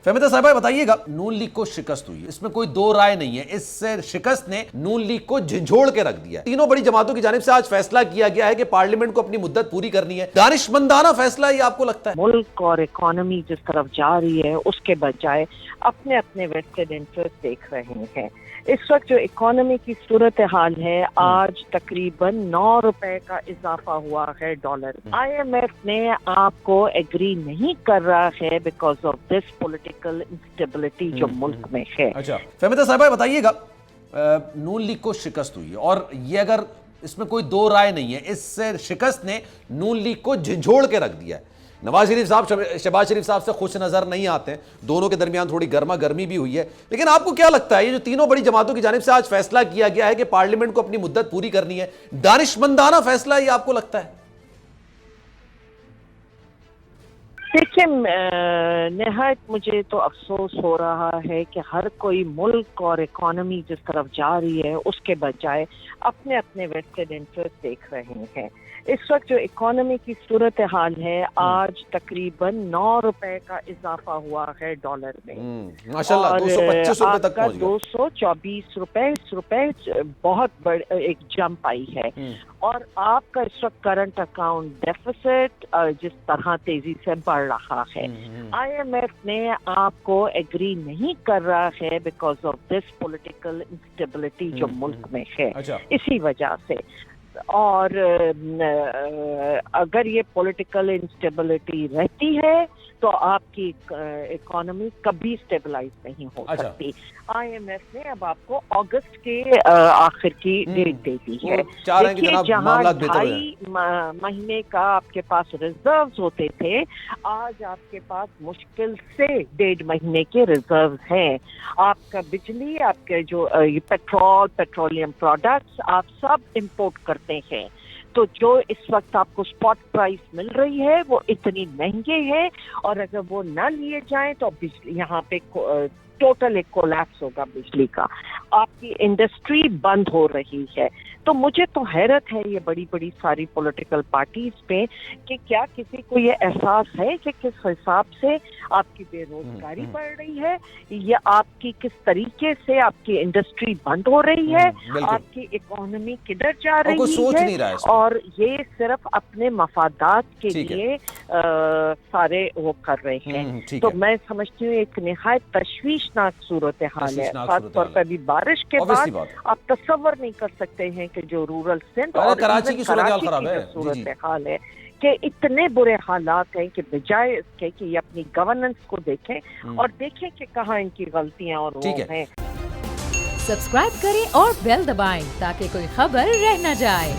फहमिदा साहिबा बताइएगा, नून लीग को शिकस्त हुई, इसमें कोई दो राय नहीं है। इस शिकस्त ने नून लीग को झिझोड़ के रख दिया। तीनों बड़ी जमातों की जानिब से आज फैसला किया गया है कि पार्लियामेंट को अपनी मुद्दत पूरी करनी है। दानिशमंदाना फैसला ये आपको लगता है? मुल्क और इकोनॉमी जिस तरफ जा रही है उसके बजाय अपने अपने वेस्टेड इंटरेस्ट देख रहे हैं। इस वक्त जो इकोनॉमी की सूरत हाल है, आज तकरीबन 9 रुपए का इजाफा हुआ है डॉलर। IMF ने आपको एग्री नहीं कर रहा है because of this political instability जो मुल्क में है। अच्छा फहमिदा साहिबा बताइएगा, नून लीग को शिकस्त हुई और ये अगर इसमें कोई दो राय नहीं है, इस शिकस्त ने नून लीग को झिझोड़ के रख दिया है। नवाज शरीफ साहब शहबाज शरीफ साहब से खुश नजर नहीं आते, दोनों के दरमियान थोड़ी गर्मा गर्मी भी हुई है। लेकिन आपको क्या लगता है, ये जो तीनों बड़ी जमातों की जानिब से आज फैसला किया गया है कि पार्लियामेंट को अपनी मुद्दत पूरी करनी है, दानिशमंदाना फैसला ये आपको लगता है? देखिए, निहायत मुझे तो अफसोस हो रहा है कि हर कोई मुल्क और इकोनॉमी जिस तरफ जा रही है उसके बजाय अपने अपने वेस्टेड इंटरेस्ट देख रहे हैं। इस वक्त जो इकोनॉमी की सूरत हाल है, आज तकरीबन 9 रुपए का इजाफा हुआ है डॉलर में। माशाल्लाह 225 रुपए तक पहुंच गया। 224 रुपए बहुत बड़ी एक जंप आई है। और आपका इस वक्त करंट अकाउंट डेफिसिट जिस तरह तेजी से बढ़ रहा है, IMF ने आपको एग्री नहीं कर रहा है because of this political instability जो मुल्क में है। इसी वजह से और अगर ये पॉलिटिकल इंस्टेबिलिटी रहती है तो आपकी इकोनॉमी कभी स्टेबलाइज नहीं हो सकती। IMF ने अब आपको अगस्त के आखिर की डेट दे दी है। देखिए, जहां 2.5 महीने का आपके पास रिजर्व्स होते थे, आज आपके पास मुश्किल से 1.5 महीने के रिजर्व्स हैं। आपका बिजली, आपके जो पेट्रोलियम प्रोडक्ट्स आप सब इंपोर्ट करते हैं, तो जो इस वक्त आपको स्पॉट प्राइस मिल रही है वो इतनी महंगे है, और अगर वो ना लिए जाएं तो बिजली यहाँ पे टोटल एक कोलैप्स होगा बिजली का। आपकी इंडस्ट्री बंद हो रही है। तो मुझे तो हैरत है ये बड़ी बड़ी सारी पॉलिटिकल पार्टीज पे कि क्या किसी को ये एहसास है कि किस हिसाब से आपकी बेरोजगारी बढ़ रही है, या आपकी किस तरीके से आपकी इंडस्ट्री बंद हो रही है, आपकी इकोनॉमी किधर जा रही है, और ये सिर्फ अपने मफादात के लिए सारे वो कर रहे हैं। तो मैं समझती हूँ एक निहायत तशवीशनाक सूरत हाल है। खास तौर पर अभी बारिश के बाद आप तसव्वुर नहीं कर सकते हैं कि जो रूरल सिंध और कराची की सूरत हाल है कि इतने बुरे हालात हैं कि बजाय इसके कि ये अपनी गवर्नेंस को देखें और देखें कि कहाँ इनकी गलतियां और वो हैं। सब्सक्राइब करें और बेल दबाएं ताकि कोई खबर रह न जाए।